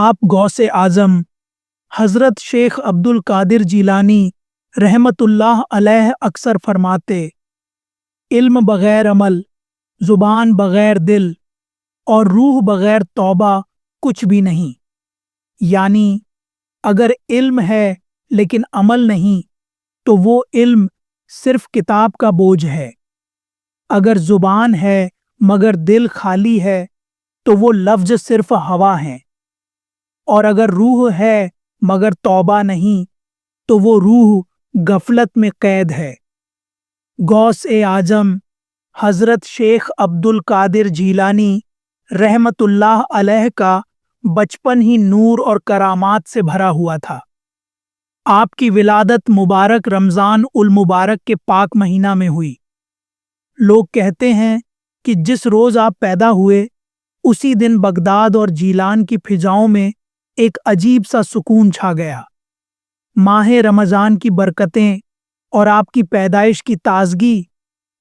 آپ غوث اعظم حضرت شیخ عبد القادر جیلانی رحمت اللہ علیہ اکثر فرماتے، علم بغیر عمل، زبان بغیر دل اور روح بغیر توبہ کچھ بھی نہیں۔ یعنی اگر علم ہے لیکن عمل نہیں تو وہ علم صرف کتاب کا بوجھ ہے۔ اگر زبان ہے مگر دل خالی ہے تو وہ لفظ صرف ہوا ہیں، اور اگر روح ہے مگر توبہ نہیں تو وہ روح غفلت میں قید ہے۔ غوث اعظم حضرت شیخ عبد القادر جیلانی رحمت اللہ علیہ کا بچپن ہی نور اور کرامات سے بھرا ہوا تھا۔ آپ کی ولادت مبارک رمضان المبارک کے پاک مہینہ میں ہوئی۔ لوگ کہتے ہیں کہ جس روز آپ پیدا ہوئے اسی دن بغداد اور جیلان کی فضاؤں میں ایک عجیب سا سکون چھا گیا۔ ماہ رمضان کی برکتیں اور آپ کی پیدائش کی تازگی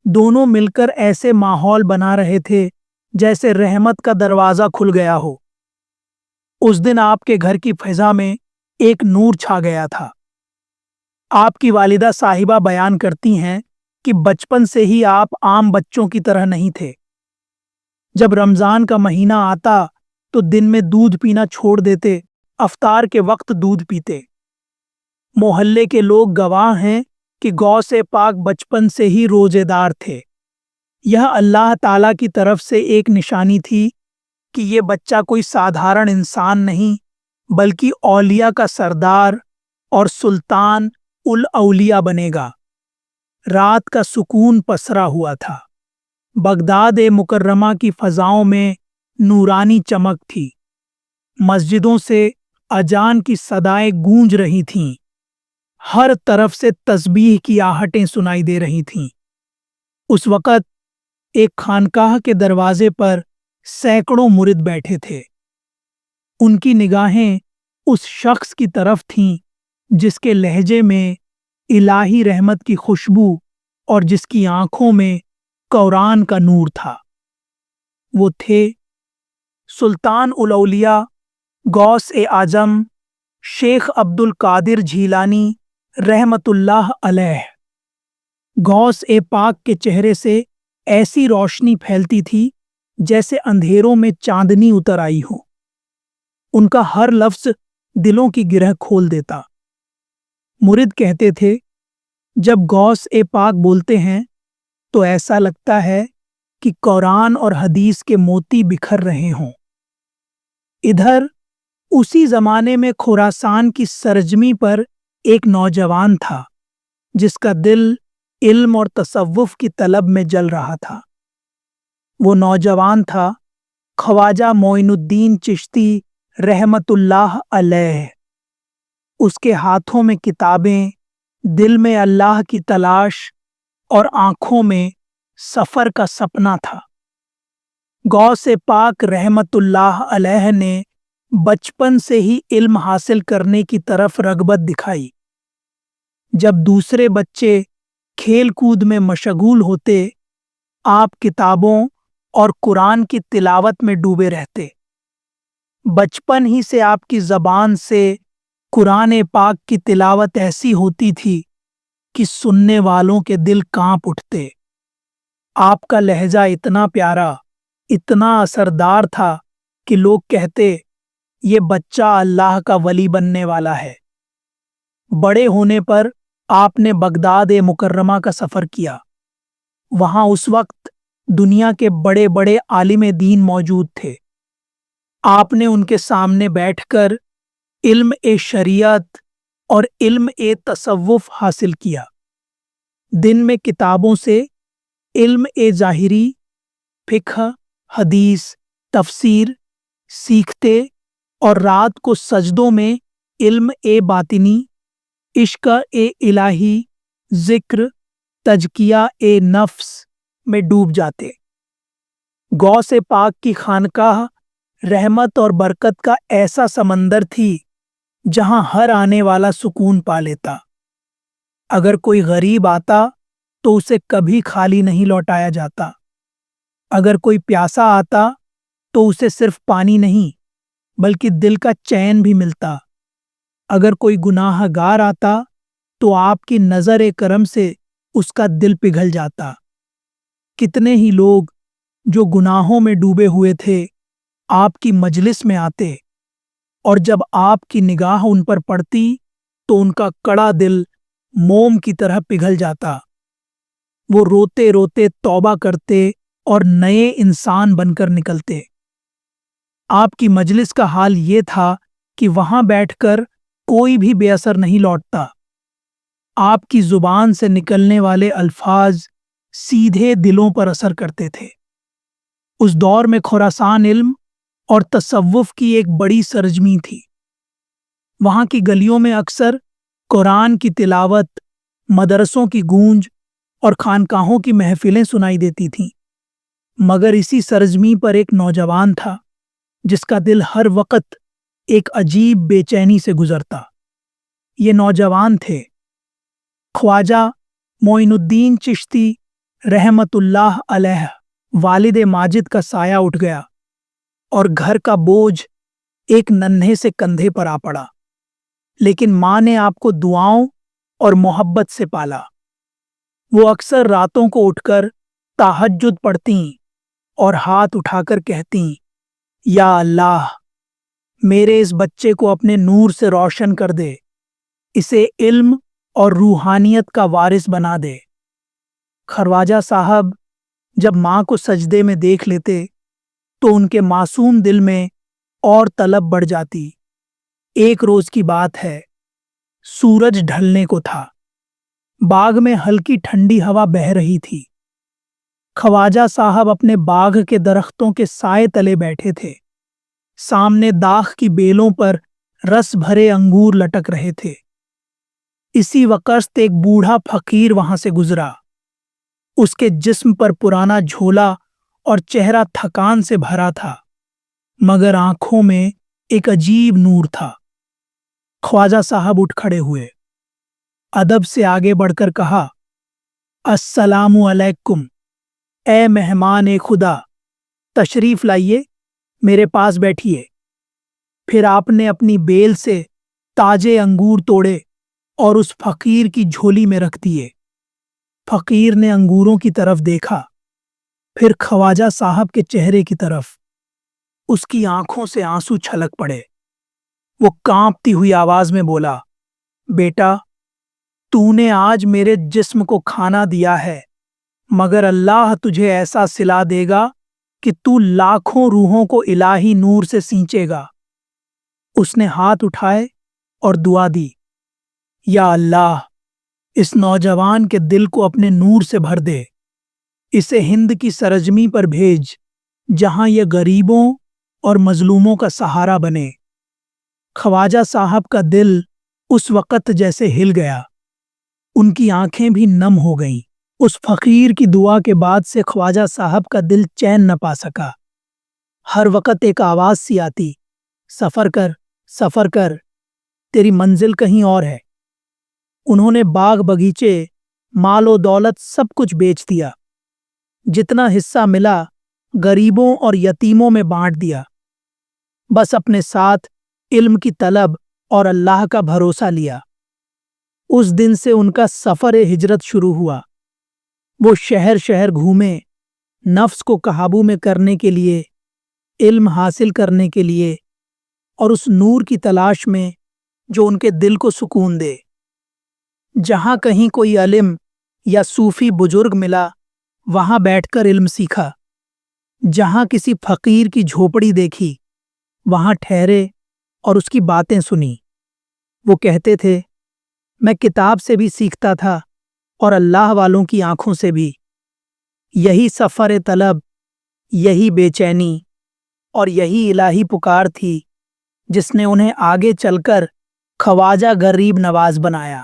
دونوں مل کر ایسے ماحول بنا رہے تھے جیسے رحمت کا دروازہ کھل گیا ہو۔ اس دن آپ کے گھر کی فضا میں ایک نور چھا گیا تھا۔ آپ کی والدہ صاحبہ بیان کرتی ہیں کہ بچپن سے ہی آپ عام بچوں کی طرح نہیں تھے۔ جب رمضان کا مہینہ آتا تو دن میں دودھ پینا چھوڑ دیتے، افطار کے وقت دودھ پیتے۔ محلے کے لوگ گواہ ہیں کہ غوث پاک بچپن سے ہی روزے دار تھے۔ یہ اللہ تعالیٰ کی طرف سے ایک نشانی تھی کہ یہ بچہ کوئی سادھارن انسان نہیں بلکہ اولیاء کا سردار اور سلطان الاولیاء بنے گا۔ رات کا سکون پسرا ہوا تھا۔ بغداد مکرمہ کی فضاؤں میں نورانی چمک تھی۔ مسجدوں سے اذان کی صدائیں گونج رہی تھیں۔ ہر طرف سے تسبیح کی آہٹیں سنائی دے رہی تھیں۔ اس وقت ایک خانقاہ کے دروازے پر سینکڑوں مرید بیٹھے تھے۔ ان کی نگاہیں اس شخص کی طرف تھیں جس کے لہجے میں الہی رحمت کی خوشبو اور جس کی آنکھوں میں قرآن کا نور تھا۔ وہ تھے سلطان الاولیاء غوث اعظم شیخ عبد القادر جیلانی رحمت اللہ علیہ۔ غوث پاک کے چہرے سے ایسی روشنی پھیلتی تھی جیسے اندھیروں میں چاندنی اتر آئی ہو۔ ان کا ہر لفظ دلوں کی گرہ کھول دیتا۔ مرید کہتے تھے، جب غوث پاک بولتے ہیں تو ایسا لگتا ہے کہ قرآن اور حدیث کے موتی بکھر رہے ہوں۔ ادھر اسی زمانے میں خراسان کی سرزمین پر ایک نوجوان تھا جس کا دل علم اور تصوف کی طلب میں جل رہا تھا۔ وہ نوجوان تھا خواجہ معین الدین چشتی رحمت اللہ علیہ۔ اس کے ہاتھوں میں کتابیں، دل میں اللہ کی تلاش اور آنکھوں میں سفر کا سپنا تھا۔ غوث پاک رحمت اللہ علیہ نے بچپن سے ہی علم حاصل کرنے کی طرف رغبت دکھائی۔ جب دوسرے بچے کھیل کود میں مشغول ہوتے، آپ کتابوں اور قرآن کی تلاوت میں ڈوبے رہتے۔ بچپن ہی سے آپ کی زبان سے قرآن پاک کی تلاوت ایسی ہوتی تھی کہ سننے والوں کے دل کانپ اٹھتے۔ آپ کا لہجہ اتنا پیارا، اتنا اثردار تھا کہ لوگ کہتے، یہ بچہ اللہ کا ولی بننے والا ہے۔ بڑے ہونے پر آپ نے بغداد مکرمہ کا سفر کیا۔ وہاں اس وقت دنیا کے بڑے بڑے عالم دین موجود تھے۔ آپ نے ان کے سامنے بیٹھ کر علم شریعت اور علم تصوف حاصل کیا۔ دن میں کتابوں سے علم ظاہری، فقہ، حدیث، تفسیر سیکھتے اور رات کو سجدوں میں علم باطنی، عشق الہی، ذکر، تزکیہ نفس میں ڈوب جاتے۔ غوث پاک کی خانقاہ رحمت اور برکت کا ایسا سمندر تھی جہاں ہر آنے والا سکون پا لیتا۔ اگر کوئی غریب آتا تو اسے کبھی خالی نہیں لوٹایا جاتا۔ اگر کوئی پیاسا آتا تو اسے صرف پانی نہیں بلکہ دل کا چین بھی ملتا۔ اگر کوئی گناہ گار آتا تو آپ کی نظر کرم سے اس کا دل پگھل جاتا۔ کتنے ہی لوگ جو گناہوں میں ڈوبے ہوئے تھے آپ کی مجلس میں آتے، اور جب آپ کی نگاہ ان پر پڑتی تو ان کا کڑا دل موم کی طرح پگھل جاتا۔ وہ روتے روتے توبہ کرتے اور نئے انسان بن کر نکلتے۔ آپ کی مجلس کا حال یہ تھا کہ وہاں بیٹھ کر کوئی بھی بے اثر نہیں لوٹتا۔ آپ کی زبان سے نکلنے والے الفاظ سیدھے دلوں پر اثر کرتے تھے۔ اس دور میں خراسان علم اور تصوف کی ایک بڑی سرزمین تھی۔ وہاں کی گلیوں میں اکثر قرآن کی تلاوت، مدرسوں کی گونج اور خانقاہوں کی محفلیں سنائی دیتی تھیں۔ مگر اسی سرزمین پر ایک نوجوان تھا جس کا دل ہر وقت ایک عجیب بے چینی سے گزرتا۔ یہ نوجوان تھے خواجہ معین الدین چشتی رحمت اللہ علیہ۔ والد ماجد کا سایہ اٹھ گیا اور گھر کا بوجھ ایک ننھے سے کندھے پر آ پڑا، لیکن ماں نے آپ کو دعاؤں اور محبت سے پالا۔ وہ اکثر راتوں کو اٹھ کر تہجد پڑھتیں اور ہاتھ اٹھا کر کہتیں، یا اللہ، میرے اس بچے کو اپنے نور سے روشن کر دے، اسے علم اور روحانیت کا وارث بنا دے۔ خواجہ صاحب جب ماں کو سجدے میں دیکھ لیتے تو ان کے معصوم دل میں اور طلب بڑھ جاتی۔ ایک روز کی بات ہے، سورج ڈھلنے کو تھا، باغ میں ہلکی ٹھنڈی ہوا بہہ رہی تھی۔ خواجہ صاحب اپنے باغ کے درختوں کے سائے تلے بیٹھے تھے۔ سامنے داغ کی بیلوں پر رس بھرے انگور لٹک رہے تھے۔ اسی وقت ایک بوڑھا فقیر وہاں سے گزرا۔ اس کے جسم پر پرانا جھولا اور چہرہ تھکان سے بھرا تھا، مگر آنکھوں میں ایک عجیب نور تھا۔ خواجہ صاحب اٹھ کھڑے ہوئے، ادب سے آگے بڑھ کر کہا، السلام علیکم، اے مہمان خدا، تشریف لائیے، میرے پاس بیٹھیے۔ پھر آپ نے اپنی بیل سے تازے انگور توڑے اور اس فقیر کی جھولی میں رکھ دیے۔ فقیر نے انگوروں کی طرف دیکھا، پھر خواجہ صاحب کے چہرے کی طرف۔ اس کی آنکھوں سے آنسو چھلک پڑے۔ وہ کانپتی ہوئی آواز میں بولا، بیٹا، تو نے آج میرے جسم کو کھانا دیا ہے، مگر اللہ تجھے ایسا صلہ دے گا کہ تو لاکھوں روحوں کو الہی نور سے سینچے گا۔ اس نے ہاتھ اٹھائے اور دعا دی، یا اللہ، اس نوجوان کے دل کو اپنے نور سے بھر دے، اسے ہند کی سرزمین پر بھیج جہاں یہ غریبوں اور مظلوموں کا سہارا بنے۔ خواجہ صاحب کا دل اس وقت جیسے ہل گیا، ان کی آنکھیں بھی نم ہو گئیں۔ اس فقیر کی دعا کے بعد سے خواجہ صاحب کا دل چین نہ پا سکا۔ ہر وقت ایک آواز سی آتی، سفر کر، سفر کر، تیری منزل کہیں اور ہے۔ انہوں نے باغ بگیچے، مال و دولت سب کچھ بیچ دیا۔ جتنا حصہ ملا غریبوں اور یتیموں میں بانٹ دیا۔ بس اپنے ساتھ علم کی طلب اور اللہ کا بھروسہ لیا۔ اس دن سے ان کا سفر ہجرت شروع ہوا۔ وہ شہر شہر گھومے، نفس کو قابو میں کرنے کے لیے، علم حاصل کرنے کے لیے، اور اس نور کی تلاش میں جو ان کے دل کو سکون دے۔ جہاں کہیں کوئی عالم یا صوفی بزرگ ملا، وہاں بیٹھ کر علم سیکھا۔ جہاں کسی فقیر کی جھوپڑی دیکھی، وہاں ٹھہرے اور اس کی باتیں سنی۔ وہ کہتے تھے، میں کتاب سے بھی سیکھتا تھا اور اللہ والوں کی آنکھوں سے بھی۔ یہی سفر طلب، یہی بے چینی اور یہی الہی پکار تھی جس نے انہیں آگے چل کر خواجہ غریب نواز بنایا۔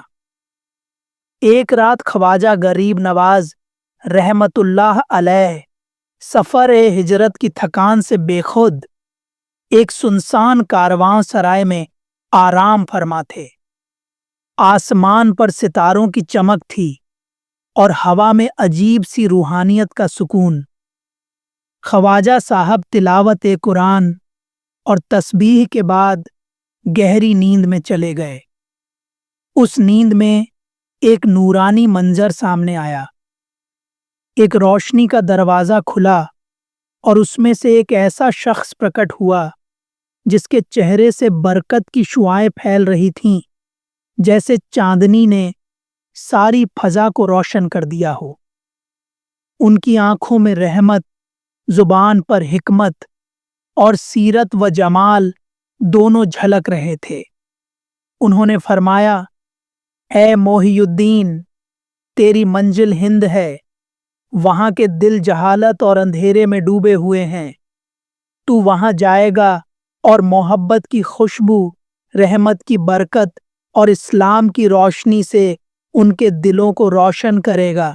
ایک رات خواجہ غریب نواز رحمت اللہ علیہ سفر ہجرت کی تھکان سے بے خود ایک سنسان کارواں سرائے میں آرام فرما تھے۔ آسمان پر ستاروں کی چمک تھی اور ہوا میں عجیب سی روحانیت کا سکون۔ خواجہ صاحب تلاوت قرآن، اور تسبیح کے بعد گہری نیند میں چلے گئے۔ اس نیند میں ایک نورانی منظر سامنے آیا۔ ایک روشنی کا دروازہ کھلا اور اس میں سے ایک ایسا شخص پرکٹ ہوا جس کے چہرے سے برکت کی شعاعیں پھیل رہی تھیں، جیسے چاندنی نے ساری فضا کو روشن کر دیا ہو۔ ان کی آنکھوں میں رحمت، زبان پر حکمت اور سیرت و جمال دونوں جھلک رہے تھے۔ انہوں نے فرمایا، اے محی الدین، تیری منزل ہند ہے۔ وہاں کے دل جہالت اور اندھیرے میں ڈوبے ہوئے ہیں۔ تو وہاں جائے گا اور محبت کی خوشبو، رحمت کی برکت اور اسلام کی روشنی سے ان کے دلوں کو روشن کرے گا۔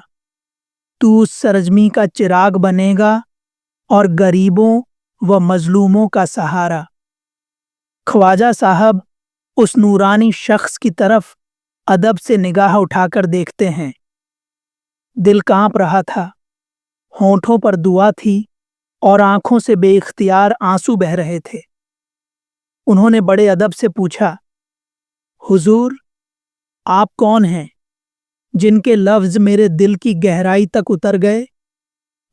تو اس سرزمین کا چراغ بنے گا اور غریبوں و مظلوموں کا سہارا۔ خواجہ صاحب اس نورانی شخص کی طرف ادب سے نگاہ اٹھا کر دیکھتے ہیں۔ دل کانپ رہا تھا، ہونٹوں پر دعا تھی اور آنکھوں سے بے اختیار آنسو بہہ رہے تھے۔ انہوں نے بڑے ادب سے پوچھا، حضور، آپ کون ہیں جن کے لفظ میرے دل کی گہرائی تک اتر گئے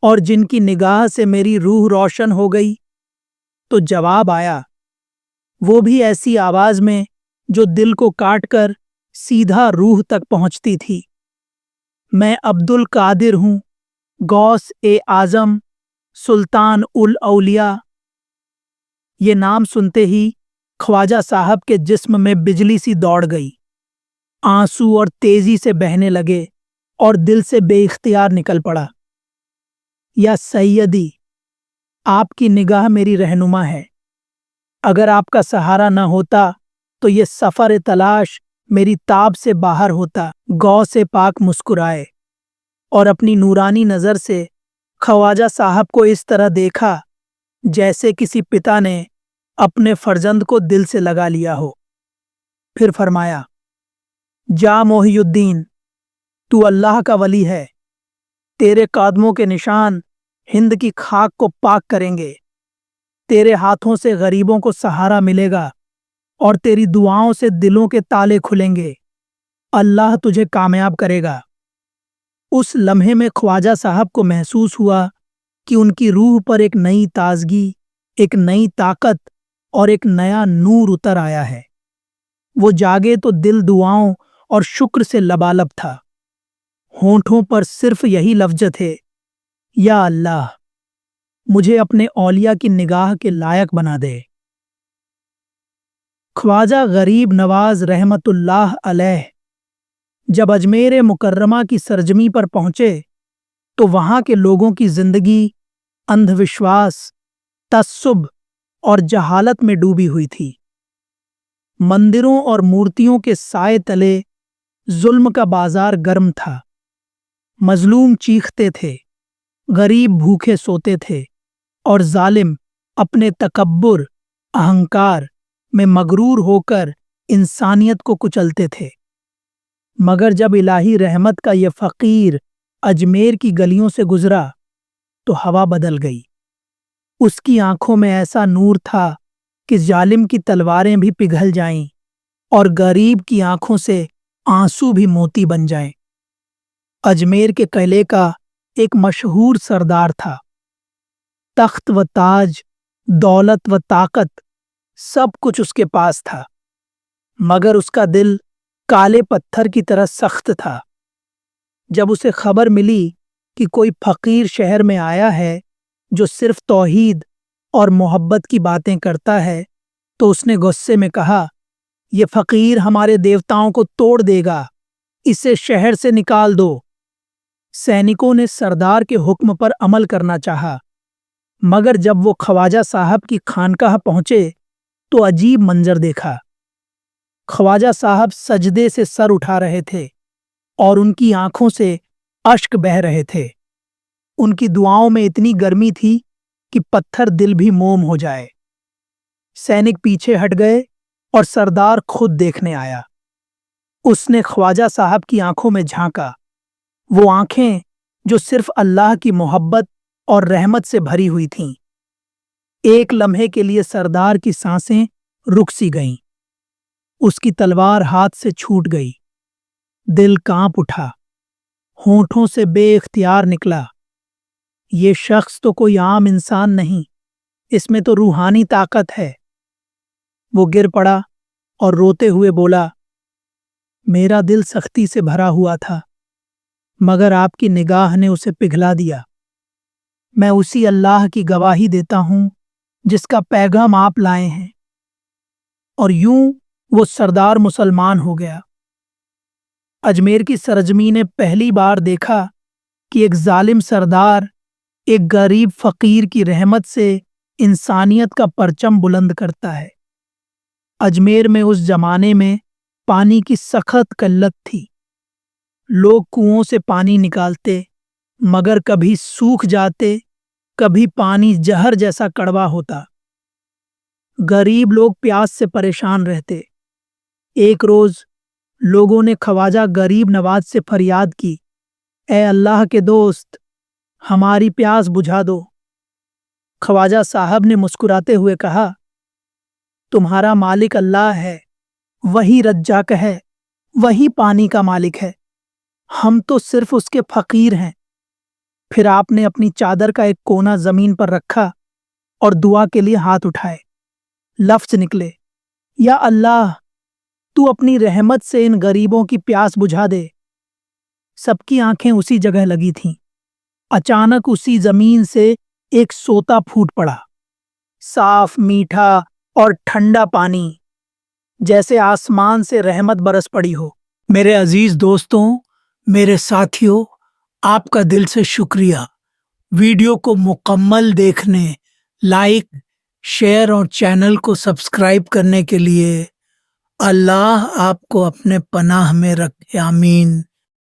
اور جن کی نگاہ سے میری روح روشن ہو گئی؟ تو جواب آیا، وہ بھی ایسی آواز میں جو دل کو کاٹ کر سیدھا روح تک پہنچتی تھی۔ میں عبد القادر ہوں، غوث اعظم، سلطان الاولیاء۔ یہ نام سنتے ہی خواجہ صاحب کے جسم میں بجلی سی دوڑ گئی، آنسو اور تیزی سے بہنے لگے اور دل سے بے اختیار نکل پڑا۔ یا سیدی، آپ کی نگاہ میری رہنما ہے۔ اگر آپ کا سہارا نہ ہوتا تو یہ سفر تلاش میری تاب سے باہر ہوتا۔ غوث پاک مسکرائے اور اپنی نورانی نظر سے خواجہ صاحب کو اس طرح دیکھا جیسے کسی پتا نے اپنے فرزند کو دل سے لگا لیا ہو۔ پھر فرمایا، جا محی الدین، تو اللہ کا ولی ہے۔ تیرے قدموں کے نشان ہند کی خاک کو پاک کریں گے۔ تیرے ہاتھوں سے غریبوں کو سہارا ملے گا اور تیری دعاؤں سے دلوں کے تالے کھلیں گے۔ اللہ تجھے کامیاب کرے گا۔ اس لمحے میں خواجہ صاحب کو محسوس ہوا کہ ان کی روح پر ایک نئی تازگی، ایک نئی طاقت اور ایک نیا نور اتر آیا ہے۔ وہ جاگے تو دل دعاؤں اور شکر سے لبالب تھا۔ ہونٹوں پر صرف یہی لفظ تھے، یا اللہ، مجھے اپنے اولیاء کی نگاہ کے لائق بنا دے۔ خواجہ غریب نواز رحمت اللہ علیہ جب اجمیر مکرمہ کی سرزمین پر پہنچے تو وہاں کے لوگوں کی زندگی اندھ وشواس، تعصب اور جہالت میں ڈوبی ہوئی تھی۔ مندروں اور مورتیوں کے سائے تلے ظلم کا بازار گرم تھا۔ مظلوم چیختے تھے، غریب بھوکے سوتے تھے اور ظالم اپنے تکبر، اہنکار میں مغرور ہو کر انسانیت کو کچلتے تھے۔ مگر جب الہی رحمت کا یہ فقیر اجمیر کی گلیوں سے گزرا تو ہوا بدل گئی۔ اس کی آنکھوں میں ایسا نور تھا کہ ظالم کی تلواریں بھی پگھل جائیں اور غریب کی آنکھوں سے آنسو بھی موتی بن جائیں۔ اجمیر کے قلعے کا ایک مشہور سردار تھا۔ تخت و تاج، دولت و طاقت، سب کچھ اس کے پاس تھا، مگر اس کا دل کالے پتھر کی طرح سخت تھا۔ جب اسے خبر ملی کہ کوئی فقیر شہر میں آیا ہے جو صرف توحید اور محبت کی باتیں کرتا ہے تو اس نے غصے میں کہا، یہ فقیر ہمارے دیوتاؤں کو توڑ دے گا، اسے شہر سے نکال دو۔ سینکوں نے سردار کے حکم پر عمل کرنا چاہا، مگر جب وہ خواجہ صاحب کی خانقاہ پہنچے تو عجیب منظر دیکھا۔ خواجہ صاحب سجدے سے سر اٹھا رہے تھے اور ان کی آنکھوں سے اشک بہہ رہے تھے۔ ان کی دعاؤں میں اتنی گرمی تھی کہ پتھر دل بھی موم ہو جائے۔ سینک پیچھے ہٹ گئے اور سردار خود دیکھنے آیا۔ اس نے خواجہ صاحب کی آنکھوں میں جھانکا، وہ آنکھیں جو صرف اللہ کی محبت اور رحمت سے بھری ہوئی تھیں۔ ایک لمحے کے لیے سردار کی سانسیں رک سی گئیں۔ اس کی تلوار ہاتھ سے چھوٹ گئی۔ دل کانپ اٹھا، ہونٹوں سے بے اختیار نکلا، یہ شخص تو کوئی عام انسان نہیں، اس میں تو روحانی طاقت ہے۔ وہ گر پڑا اور روتے ہوئے بولا، میرا دل سختی سے بھرا ہوا تھا، مگر آپ کی نگاہ نے اسے پگھلا دیا۔ میں اسی اللہ کی گواہی دیتا ہوں جس کا پیغام آپ لائے ہیں۔ اور یوں وہ سردار مسلمان ہو گیا۔ اجمیر کی سرزمین نے پہلی بار دیکھا کہ ایک ظالم سردار ایک غریب فقیر کی رحمت سے انسانیت کا پرچم بلند کرتا ہے۔ اجمیر میں اس زمانے میں پانی کی سخت قلت تھی۔ لوگ کنوؤں سے پانی نکالتے، مگر کبھی سوکھ جاتے، کبھی پانی زہر جیسا کڑوا ہوتا۔ غریب لوگ پیاس سے پریشان رہتے۔ ایک روز لوگوں نے خواجہ غریب نواز سے فریاد کی، اے اللہ کے دوست، ہماری پیاس بجھا دو۔ خواجہ صاحب نے مسکراتے ہوئے کہا، تمہارا مالک اللہ ہے، وہی رزاق ہے، وہی پانی کا مالک ہے، ہم تو صرف اس کے فقیر ہیں۔ پھر آپ نے اپنی چادر کا ایک کونا زمین پر رکھا اور دعا کے لیے ہاتھ اٹھائے۔ لفظ نکلے، یا اللہ، تو اپنی رحمت سے ان غریبوں کی پیاس بجھا دے۔ سب کی آنکھیں اسی جگہ لگی تھیں۔ اچانک اسی زمین سے ایک سوتا پھوٹ پڑا، صاف، میٹھا اور ٹھنڈا پانی، جیسے آسمان سے رحمت برس پڑی ہو۔ میرے عزیز دوستوں، میرے ساتھیوں، آپ کا دل سے شکریہ۔ ویڈیو کو مکمل دیکھنے، لائک، شیئر اور چینل کو سبسکرائب کرنے کے لیے اللہ آپ کو اپنے پناہ میں رکھے، آمین۔